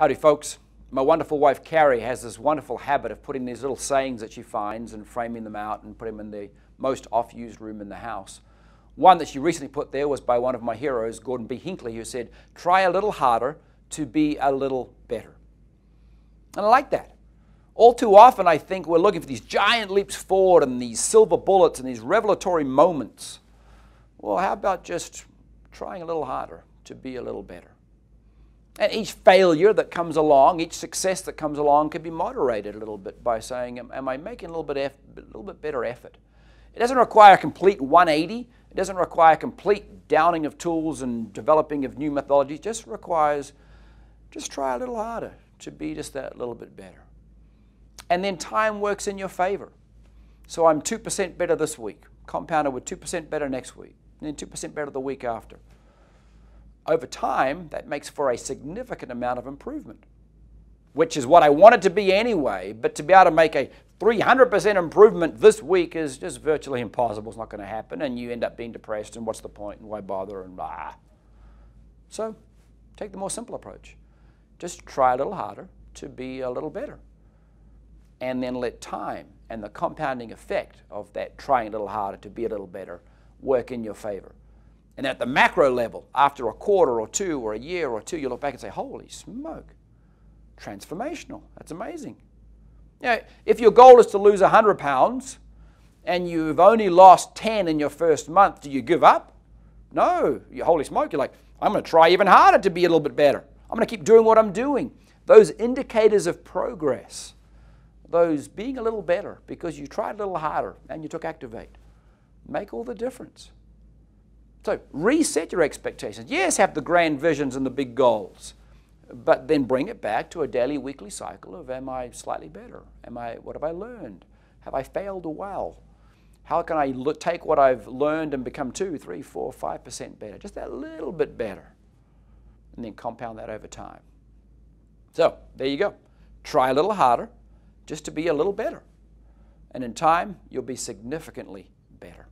Howdy folks. My wonderful wife Carrie has this wonderful habit of putting these little sayings that she finds and framing them out and putting them in the most off-used room in the house. One that she recently put there was by one of my heroes, Gordon B. Hinckley, who said, "Try a little harder to be a little better." And I like that. All too often I think we're looking for these giant leaps forward and these silver bullets and these revelatory moments. Well, how about just trying a little harder to be a little better? And each failure that comes along, each success that comes along can be moderated a little bit by saying, am I making a little bit better effort? It doesn't require a complete 180. It doesn't require complete downing of tools and developing of new methodologies. It just requires, just try a little harder to be just that little bit better. And then time works in your favor. So I'm 2% better this week, compounded with 2% better next week, and then 2% better the week after. Over time, that makes for a significant amount of improvement, which is what I wanted to be anyway, but to be able to make a 300% improvement this week is just virtually impossible. It's not going to happen, and you end up being depressed, and what's the point, and why bother, and blah. So take the more simple approach. Just try a little harder to be a little better, and then let time and the compounding effect of that trying a little harder to be a little better work in your favor. And at the macro level, after a quarter or two or a year or two, you look back and say, holy smoke, transformational. That's amazing. You know, if your goal is to lose 100 pounds and you've only lost 10 in your first month, do you give up? No. Holy smoke, you're like, I'm going to try even harder to be a little bit better. I'm going to keep doing what I'm doing. Those indicators of progress, those being a little better because you tried a little harder and you took Activate, make all the difference. So reset your expectations. Yes, have the grand visions and the big goals, but then bring it back to a daily, weekly cycle of, am I slightly better? What have I learned? Have I failed well? How can I take what I've learned and become 2, 3, 4, 5% better? Just that little bit better. And then compound that over time. So there you go. Try a little harder just to be a little better. And in time, you'll be significantly better.